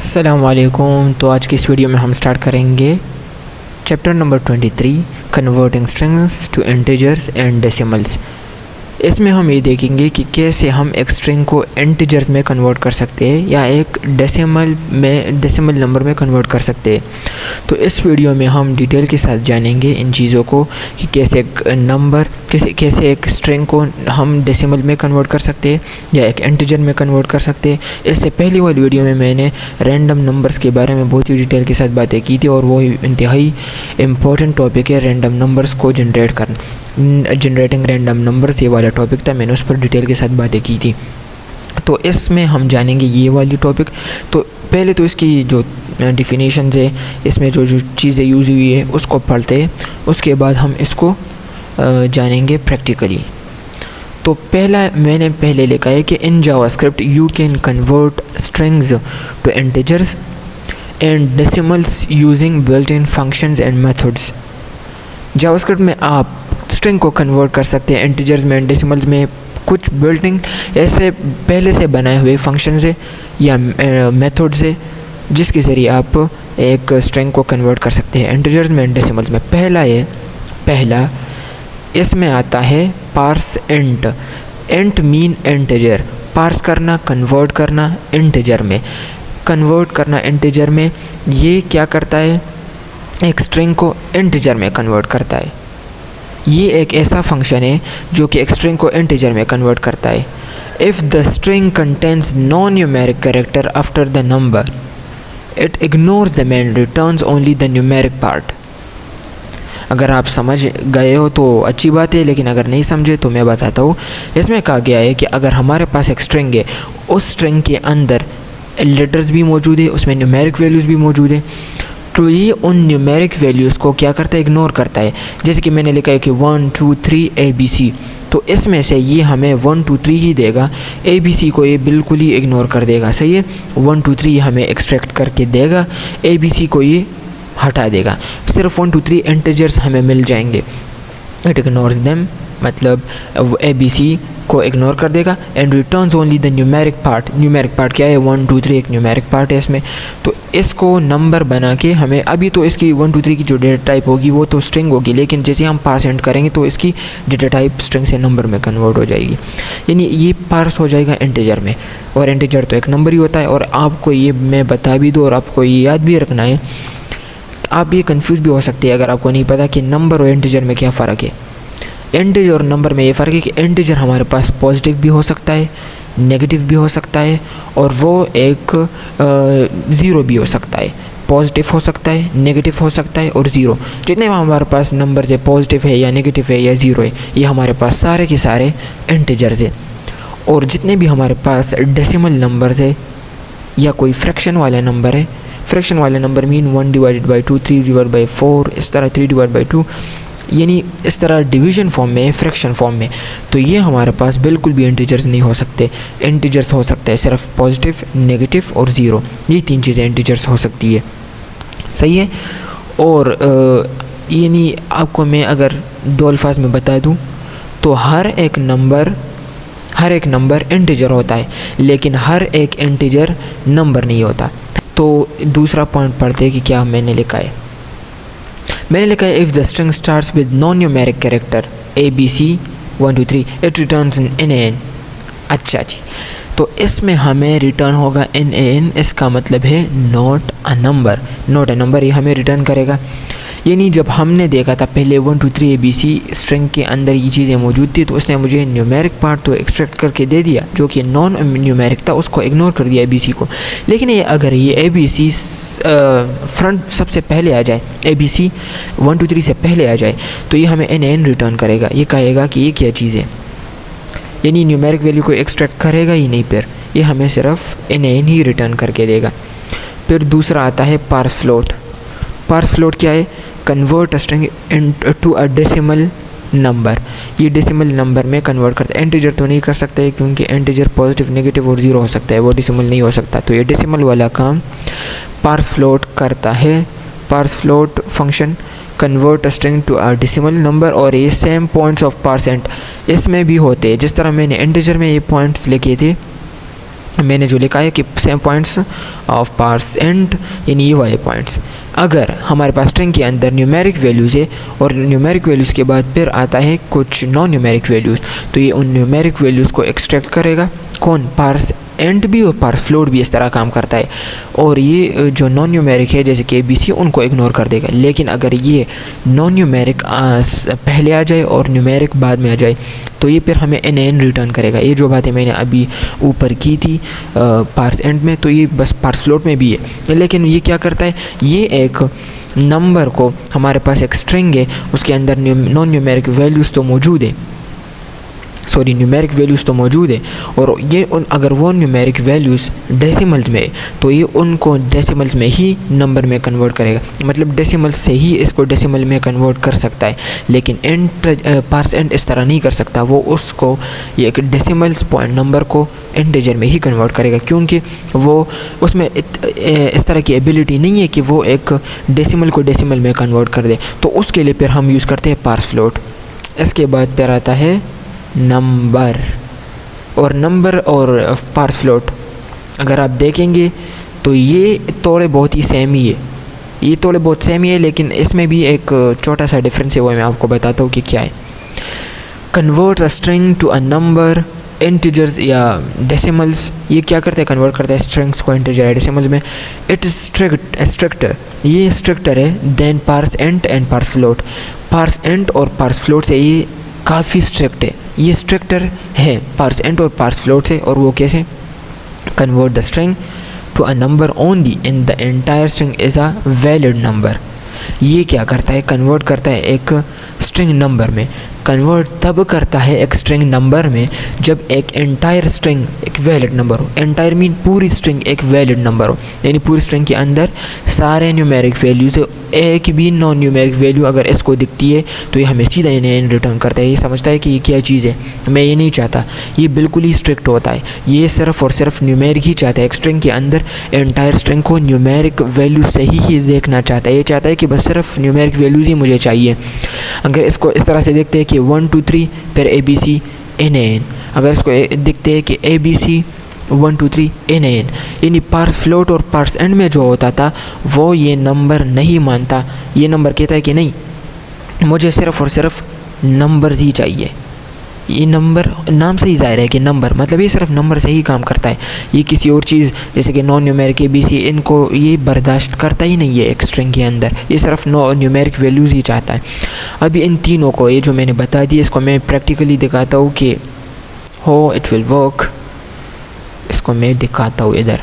अस्सलामुअलैकुम। तो आज की इस वीडियो में हम स्टार्ट करेंगे chapter number 23 converting strings to integers and decimals. इसमें हम ये देखेंगे कि कैसे हम एक स्ट्रिंग को इंटीजर्स में कन्वर्ट कर सकते हैं या एक डेसिमल नंबर में कन्वर्ट कर सकते हैं। तो इस वीडियो में हम डिटेल के साथ जानेंगे इन चीज़ों को कि कैसे एक नंबर कैसे एक स्ट्रिंग को हम डेसिमल में कन्वर्ट कर सकते हैं या एक इंटीजर में कन्वर्ट कर सकते हैं। इससे पहली वाली वीडियो में मैंने रैंडम नंबर्स के बारे में बहुत ही डिटेल के साथ बातें की थी और वो इंतहाई इम्पोर्टेंट टॉपिक है रैंडम नंबर्स को जनरेटिंग रैंडम नंबर्स। ये वाला टॉपिक था, मैंने उस पर डिटेल के साथ बातें की थी। तो इसमें हम जानेंगे ये वाली टॉपिक। तो पहले तो इसकी जो डिफिनीशन है, इसमें जो चीज़ें यूज़ हुई है उसको पढ़ते हैं, उसके बाद हम इसको जानेंगे प्रैक्टिकली। तो मैंने पहले लिखा है कि in JavaScript you can convert strings to integers and decimals using built in functions and methods. JavaScript में आप स्ट्रिंग को कन्वर्ट कर सकते हैं इंटीजर्स में, डेसिमल्स में, कुछ बिल्टिंग ऐसे पहले से बनाए हुए फंक्शन से या मेथड से जिसके ज़रिए आप एक स्ट्रिंग को कन्वर्ट कर सकते हैं इंटीजर्स में एंड डेसिमल्स में। पहला इसमें आता है parse int. Int mean integer, parse करना, कन्वर्ट करना इंटीजर में। कन्वर्ट करना इंटीजर में ये क्या करता है, एक स्ट्रिंग को इंटीजर में कन्वर्ट करता है। ये एक ऐसा फंक्शन है जो कि एक स्ट्रिंग को इंटीजर में कन्वर्ट करता है। If the string contains non numeric character after the number it ignores the man returns only the numeric part. अगर आप समझ गए हो तो अच्छी बात है, लेकिन अगर नहीं समझे तो मैं बताता हूँ। इसमें कहा गया है कि अगर हमारे पास एक स्ट्रिंग है, उस स्ट्रिंग के अंदर लेटर्स भी मौजूद है, उसमें न्यूमेरिक वैल्यूज़ भी मौजूद है, तो ये उन न्यूमेरिक वैल्यूज़ को क्या करता है, इग्नोर करता है। जैसे कि मैंने लिखा है कि 1 2 3 ABC, तो इसमें से ये हमें 1 2 3 ही देगा, ABC को ये बिल्कुल ही इग्नोर कर देगा। सही है, 1 2 3 हमें एक्सट्रैक्ट करके देगा, ABC को ये हटा देगा। सिर्फ 1 2 3 इंटीजर्स हमें मिल जाएंगे। इट इग्नोर्स देम, मतलब ABC को इग्नोर कर देगा and returns only the numeric part. Numeric part क्या है, 1 2 3 एक न्यूमेरिक पार्ट है इसमें। तो इसको नंबर बना के हमें, अभी तो इसकी 1 2 3 की जो डेटा टाइप होगी वो तो स्ट्रिंग होगी, लेकिन जैसे हम पार्स एंड करेंगे तो इसकी डेटा टाइप स्ट्रिंग से नंबर में कन्वर्ट हो जाएगी, यानी ये पार्स हो जाएगा इंटीजर में। और इंटीजर तो एक नंबर ही होता है। और आपको ये मैं बता भी दूँ और आपको ये याद भी रखना है, आप ये कंफ्यूज भी हो सकते हैं अगर आपको नहीं पता कि नंबर और इंटीजर में क्या फ़र्क है। इंटीजर और नंबर में ये फ़र्क है कि इंटीजर हमारे पास पॉजिटिव भी हो सकता है, नेगेटिव भी हो सकता है, और वो एक ज़ीरो भी हो सकता है। पॉजिटिव हो सकता है, नेगेटिव हो सकता है और ज़ीरो। जितने हमारे पास नंबर है, पॉजिटिव है या नेगेटिव है या ज़ीरो है, ये हमारे पास सारे के सारे इंटीजर्स है। और जितने भी हमारे पास डेसिमल नंबर्स है या कोई फ्रैक्शन वाला नंबर है, फ्रैक्शन वाले number mean 1 divided by 2, 3 divide by 4, इस तरह 3 डिवाइड बाई 2, यानी इस तरह डिवीजन फॉर्म में, फ्रैक्शन फॉर्म में, तो ये हमारे पास बिल्कुल भी इंटीजर्स नहीं हो सकते। इंटीजर्स हो सकता है सिर्फ पॉजिटिव, नेगेटिव और ज़ीरो, ये 3 चीज़ें इंटीजर्स हो सकती है। सही है। और यानी आपको मैं अगर 2 अल्फाज में बता दूँ तो हर एक नंबर इंटीजर होता है, लेकिन हर एक इंटीजर नंबर नहीं होता। तो दूसरा पॉइंट पढ़ते हैं कि क्या मैंने लिखा है। मैंने लिखा है if the string starts with non numeric character ABC 1 2 3 it returns NaN। अच्छा जी, तो इसमें हमें रिटर्न होगा NaN। इसका मतलब है नॉट अ नंबर, ये हमें रिटर्न करेगा। यानी जब हमने देखा था पहले 1 2 3 ABC स्ट्रिंग के अंदर ये चीज़ें मौजूद थी, तो उसने मुझे न्यूमेरिक पार्ट तो एक्सट्रैक्ट करके दे दिया जो कि नॉन न्यूमेरिक था, उसको इग्नोर कर दिया ABC को। लेकिन ये अगर ये ABC फ्रंट सबसे पहले आ जाए, ABC 1 2 3 से पहले आ जाए, तो ये हमें NaN रिटर्न करेगा। ये कहेगा कि ये क्या चीज़ है, यानी न्यूमेरिक वैल्यू को एक्सट्रैक्ट करेगा ही नहीं, फिर ये हमें सिर्फ NaN ही रिटर्न करके देगा। फिर दूसरा आता है पार्स फ्लोट। पार्स फ्लोट क्या है, convert string to a decimal number. ये डेसिमल नंबर में कन्वर्ट करता है। इंटीजर तो नहीं कर सकता है क्योंकि इंटीजर पॉजिटिव, नेगेटिव और ज़ीरो हो सकता है, वो डेसिमल नहीं हो सकता। तो ये डेसिमल वाला काम पार्स फ्लोट करता है। Parse float function convert string to a decimal number, और ये सेम पॉइंट्स ऑफ पार्सेंट इसमें भी होते हैं। जिस तरह मैंने इंटीजर में ये पॉइंट्स लिखे थे, मैंने जो लिखा है कि सेम पॉइंट्स ऑफ %, यानी ये वाले पॉइंट्स। अगर हमारे पास स्ट्रिंग के अंदर न्यूमेरिक वैल्यूज़ है और न्यूमेरिक वैल्यूज़ के बाद फिर आता है कुछ नॉन न्यूमेरिक वैल्यूज़, तो ये उन न्यूमेरिक वैल्यूज़ को एक्सट्रैक्ट करेगा। कौन? %, भी और %, भी इस तरह काम करता है। और ये जो नॉन न्यूमेरिक है जैसे कि ABC, उनको इग्नोर कर देगा। लेकिन अगर ये नॉन न्यूमेरिक पहले आ जाए और न्यूमेरिक बाद में आ जाए तो ये फिर हमें NaN रिटर्न करेगा। ये जो बातें मैंने अभी ऊपर की थी %, में, तो ये बस %, में भी है। लेकिन ये क्या करता है, ये एक नंबर को, हमारे पास एक स्ट्रिंग है उसके अंदर नॉन न्यूमेरिक वैल्यूज़ तो मौजूद है, न्यूमेरिक वैल्यूज़ तो मौजूद है, और ये अगर वो न्यूमेरिक वैल्यूज़ डेसिमल्स में है तो ये उनको डेसिमल्स में ही नंबर में कन्वर्ट करेगा। मतलब डेसिमल्स से ही इसको डेसिमल में कन्वर्ट कर सकता है, लेकिन % इस तरह नहीं कर सकता। वो उसको ये एक डेसिमल्स पॉइंट नंबर को इंटीजर में ही कन्वर्ट करेगा, क्योंकि वो उसमें इस तरह की एबिलिटी नहीं है कि वो एक डेसिमल को डेसिमल में कन्वर्ट कर दे। तो उसके लिए फिर हम यूज़ करते हैं %। इसके बाद फिर आता है नंबर, और नंबर और %, अगर आप देखेंगे तो ये थोड़े बहुत ही सेम ही है, ये थोड़े बहुत सेम ही है, लेकिन इसमें भी एक छोटा सा डिफरेंस है, वो मैं आपको बताता हूँ कि क्या है। Convert a string to a number, integers या डेसिमल्स। ये क्या करते हैं, कन्वर्ट करता है स्ट्रिंग्स को इंटीजर या डेसिमल्स में। इट इज स्ट्रिक्टर, ये स्ट्रिक्टर है देन %, एंड %। %, और %, से ये काफ़ी स्ट्रिक्ट है, ये स्ट्रिक्टर है %, और %, से। और वो कैसे? Convert the string to a number only in the entire string is a valid number. ये क्या करता है, कन्वर्ट करता है एक स्ट्रिंग नंबर में। कन्वर्ट तब करता है एक स्ट्रिंग नंबर में जब एक एंटायर स्ट्रिंग एक वैलिड नंबर हो। एंटायर मीन पूरी स्ट्रिंग एक वैलिड नंबर हो, यानी पूरी स्ट्रिंग के अंदर सारे न्यूमेरिक वैल्यूज़, एक भी नॉन न्यूमेरिक वैल्यू अगर इसको दिखती है तो ये हमें सीधा NaN रिटर्न करता है। ये समझता है कि ये क्या चीज़ है, मैं ये नहीं चाहता। ये बिल्कुल ही स्ट्रिक्ट होता है, ये सिर्फ और सिर्फ न्यूमेरिक ही चाहता है। एक स्ट्रिंग के अंदर एंटायर स्ट्रिंग को न्यूमेरिक वैल्यू से ही देखना चाहता है। ये चाहता है कि बस सिर्फ न्यूमेरिक वैल्यूज़ ही मुझे चाहिए। अगर इसको इस तरह से देखते हैं कि 1 2 3 फिर ABC NaN, अगर इसको देखते हैं कि ABC 1 2 3 NaN, यानी %, और %, में जो होता था वो ये नंबर नहीं मानता। ये नंबर कहता है कि नहीं, मुझे सिर्फ और सिर्फ नंबर्स ही चाहिए। ये नंबर नाम से ही ज़ाहिर है कि नंबर, मतलब ये सिर्फ नंबर से ही काम करता है। ये किसी और चीज़ जैसे कि नॉन न्यूमेरिक ABC, इनको ये बर्दाश्त करता ही नहीं है एक स्ट्रिंग के अंदर। ये सिर्फ न्यूमेरिक वैल्यूज़ ही चाहता है। अभी इन तीनों को, ये जो मैंने बता दिया, इसको मैं प्रैक्टिकली दिखाता हूँ कि हाउ इट विल वर्क। इसको मैं दिखाता हूँ इधर।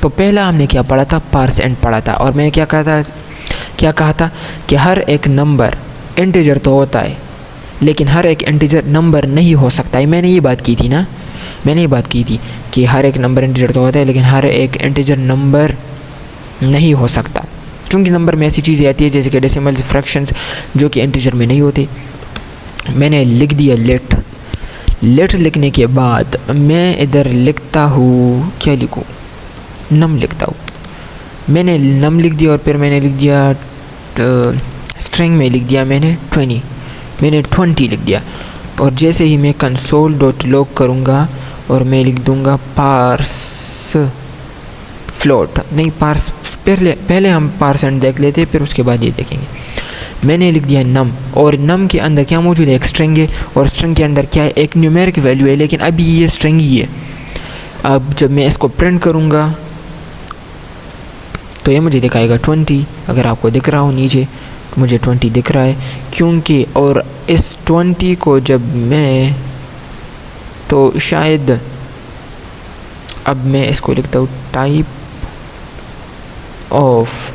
तो पहला हमने क्या पढ़ा था, %, पढ़ा था, और मैंने क्या कहा था कि हर एक नंबर इंटीजर तो होता है, लेकिन हर एक इंटीजर नंबर नहीं हो सकता है। मैंने ये बात की थी ना, मैंने ये बात की थी कि हर एक नंबर इंटीजर तो होता है, लेकिन हर एक इंटीजर नंबर नहीं हो सकता, क्योंकि नंबर में ऐसी चीज़ें आती है जैसे कि डेसिमल्स, फ्रैक्शंस, जो कि इंटीजर में नहीं होते। मैंने लिख दिया लेट लिखने के बाद मैं इधर लिखता हूँ, क्या लिखूँ, नम लिखता हूँ। मैंने नम लिख दिया, और फिर मैंने लिख दिया स्ट्रिंग में लिख दिया मैंने 20 लिख दिया। और जैसे ही मैं console.log करूँगा और मैं लिख दूँगा पहले हम % देख लेते, फिर उसके बाद ये देखेंगे। मैंने लिख दिया नम, और नम के अंदर क्या मौजूद है, एक स्ट्रिंग है, और स्ट्रिंग के अंदर क्या है, एक न्यूमेरिक वैल्यू है, लेकिन अभी ये स्ट्रिंग ही है। अब जब मैं इसको प्रिंट करूँगा तो ये मुझे दिखाएगा 20। अगर आपको दिख रहा हो नीचे, मुझे 20 दिख रहा है, क्योंकि और इस 20 को जब मैं, तो शायद अब मैं इसको लिखता हूँ टाइप ऑफ,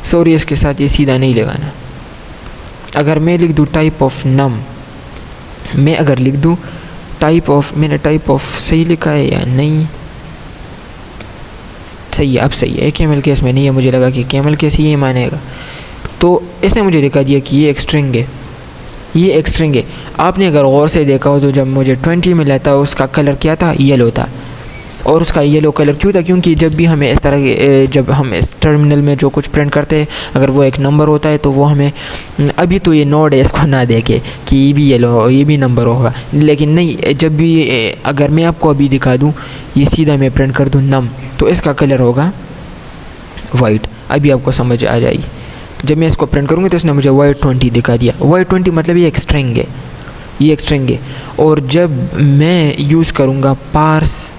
सॉरी इसके साथ ये सीधा नहीं लगाना। अगर मैं लिख दूँ टाइप ऑफ नम, मैं अगर लिख दूँ टाइप ऑफ, मैंने टाइप ऑफ सही लिखा है या नहीं, सही है, अब सही है। कैमल केस में नहीं है, मुझे लगा कि कैमल केस ही मानेगा। तो इसने मुझे दिखा दिया कि ये एक स्ट्रिंग है, ये एक स्ट्रिंग है। आपने अगर गौर से देखा हो तो जब मुझे 20 मिला था उसका कलर क्या था, येलो था। और उसका येलो कलर क्यों था, क्योंकि जब भी हमें इस तरह के जब हम इस टर्मिनल में जो कुछ प्रिंट करते हैं अगर वो एक नंबर होता है तो वो हमें अभी तो ये नोड है इसको ना देखे कि ये भी येलो ये भी नंबर होगा, लेकिन नहीं, जब भी अगर मैं आपको अभी दिखा दूँ ये सीधा मैं प्रिंट कर दूँ नम, तो इसका कलर होगा वाइट। अभी आपको समझ आ जाएगी। जब मैं इसको प्रिंट करूँगी तो इसने मुझे Y20 दिखा दिया। Y20 मतलब ये एक स्ट्रिंग है, ये एक स्ट्रिंग है। और जब मैं यूज़ करूँगा पार्स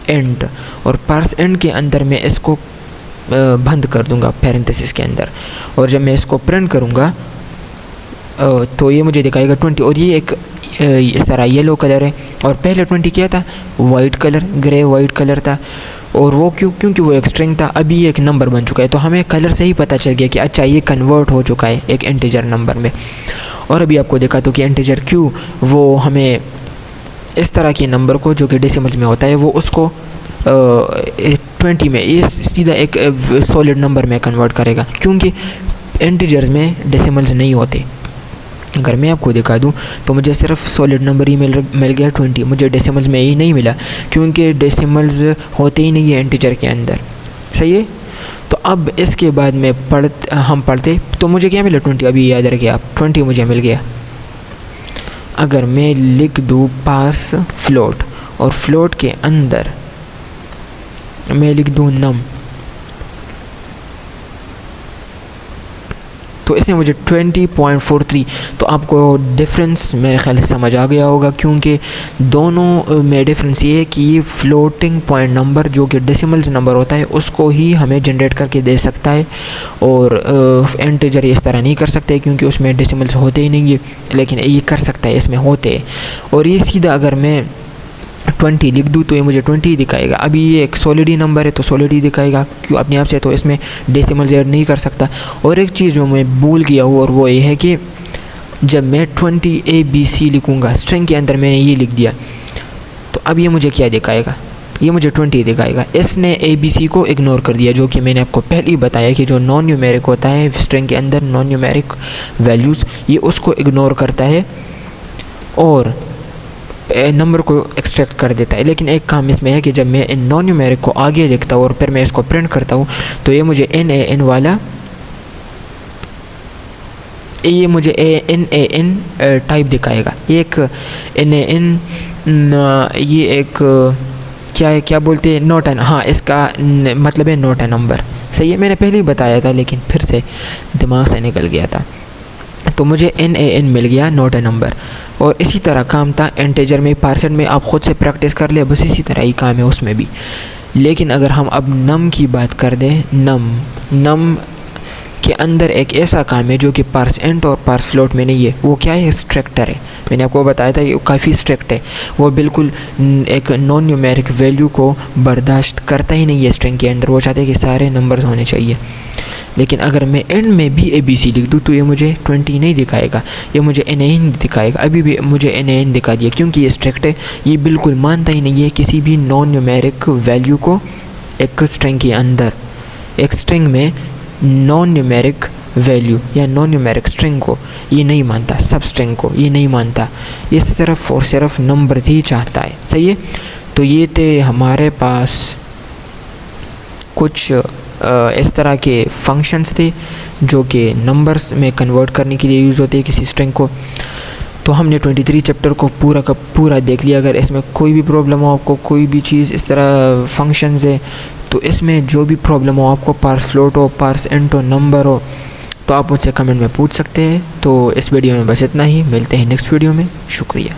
एंड, और पार्स एंड के अंदर मैं इसको बंद कर दूँगा पैरेंथेसिस के अंदर, और जब मैं इसको प्रिंट करूँगा तो ये मुझे दिखाएगा 20। और ये एक सारा येलो कलर है, और पहले 20 क्या था, white colour, grey white colour था। और वो क्योंकि वो एक स्ट्रिंग था, अभी ये एक नंबर बन चुका है। तो हमें कलर से ही पता चल गया कि अच्छा ये कन्वर्ट हो चुका है एक इंटीजर नंबर में। और अभी आपको दिखा तो कि इंटीजर क्यों वो हमें इस तरह के नंबर को जो कि डेसिमल्स में होता है वो उसको 20 में ये सीधा एक सॉलिड नंबर में कन्वर्ट करेगा, क्योंकि इंटीजर्स में डेसिमल्स नहीं होते। अगर मैं आपको दिखा दूं तो मुझे सिर्फ सॉलिड नंबर ही मिल गया 20, मुझे डेसिमल्स में ही नहीं मिला, क्योंकि डेसिमल्स होते ही नहीं है इंटीजर के अंदर। सही है। तो अब इसके बाद में हम पढ़ते तो मुझे क्या मिला 20, अभी याद रखिए आप, 20 मुझे मिल गया। अगर मैं लिख दूँ पार्स फ्लोट, और फ्लोट के अंदर मैं लिख दूँ नम, तो इसमें मुझे 20.43। तो आपको डिफरेंस मेरे ख्याल से समझ आ गया होगा, क्योंकि दोनों में डिफरेंस ये है कि ये फ्लोटिंग पॉइंट नंबर जो कि डेसिमल्स नंबर होता है उसको ही हमें जनरेट करके दे सकता है, और इंटीजर इस तरह नहीं कर सकते क्योंकि उसमें डेसिमल्स होते ही नहीं है, लेकिन ये कर सकता है, इसमें होते हैं। और ये सीधा अगर मैं 20 लिख दूँ तो ये मुझे 20 ही दिखाएगा। अभी ये एक सॉलिड ही नंबर है तो सॉलिड ही दिखाएगा क्यों अपने आप से, तो इसमें डेसिमल्स ऐड नहीं कर सकता। और एक चीज़ जो मैं भूल गया हूँ और वो ये है कि जब मैं 20 ABC लिखूँगा, स्ट्रिंग के अंदर मैंने ये लिख दिया, तो अब ये मुझे क्या दिखाएगा, ये मुझे 20 दिखाएगा। इसने ABC को इग्नोर कर दिया, जो कि मैंने आपको पहले ही बताया कि जो नॉन न्यूमेरिक होता है स्ट्रिंग के अंदर, नॉन न्यूमेरिक वैल्यूज़, ये उसको इग्नोर करता है और नंबर को एक्सट्रैक्ट कर देता है। लेकिन एक काम इसमें है कि जब मैं इन नॉन न्यूमेरिक को आगे लिखता हूँ और फिर मैं इसको प्रिंट करता हूँ तो ये मुझे NaN वाला, ये मुझे NaN टाइप दिखाएगा। ये एक NaN, ये एक क्या है, क्या बोलते हैं, नॉट एन, हाँ इसका मतलब है नॉट ए नंबर। सही है, मैंने पहले ही बताया था लेकिन फिर से दिमाग से निकल गया था। तो मुझे NaN मिल गया, नॉट ए नंबर। और इसी तरह काम था इंटीजर में, पार्सेंट में, आप ख़ुद से प्रैक्टिस कर ले, बस इसी तरह ही काम है उसमें भी। लेकिन अगर हम अब नम की बात कर दें, नम के अंदर एक ऐसा काम है जो कि पार्स एंड और पार्स फ्लोट में नहीं है। वो क्या है, स्ट्रक्टर है। मैंने आपको बताया था कि काफ़ी स्ट्रिक्ट है, वो बिल्कुल एक नॉन न्यूमेरिक वैल्यू को बर्दाश्त करता ही नहीं है स्ट्रिंग के अंदर। वो चाहते हैं कि सारे नंबर्स होने चाहिए। लेकिन अगर मैं एंड में भी ABC लिख दूँ तो ये मुझे 20 नहीं दिखाएगा, ये मुझे NaN दिखाएगा। अभी भी मुझे NaN दिखा दिया क्योंकि ये स्ट्रिक्ट है, ये बिल्कुल मानता ही नहीं है किसी भी नॉन न्यूमेरिक वैल्यू को एक स्ट्रिंग के अंदर। एक स्ट्रिंग में नॉन न्यूमेरिक वैल्यू या नॉन न्यूमेरिक स्ट्रिंग को ये नहीं मानता, सब स्ट्रिंग को ये नहीं मानता, ये सिर्फ और सिर्फ नंबर्स ही चाहता है। सही है। तो ये थे हमारे पास कुछ इस तरह के फंक्शंस थे जो कि नंबर्स में कन्वर्ट करने के लिए यूज़ होते हैं किसी स्ट्रिंग को। तो हमने 23 चैप्टर को पूरा का पूरा देख लिया। अगर इसमें कोई भी प्रॉब्लम हो आपको, कोई भी चीज़ इस तरह फंक्शंस है, तो इसमें जो भी प्रॉब्लम हो आपको, पार्स फ्लोट हो, पार्स एंड हो, नंबर हो, तो आप मुझसे कमेंट में पूछ सकते हैं। तो इस वीडियो में बस इतना ही, मिलते हैं नेक्स्ट वीडियो में। शुक्रिया।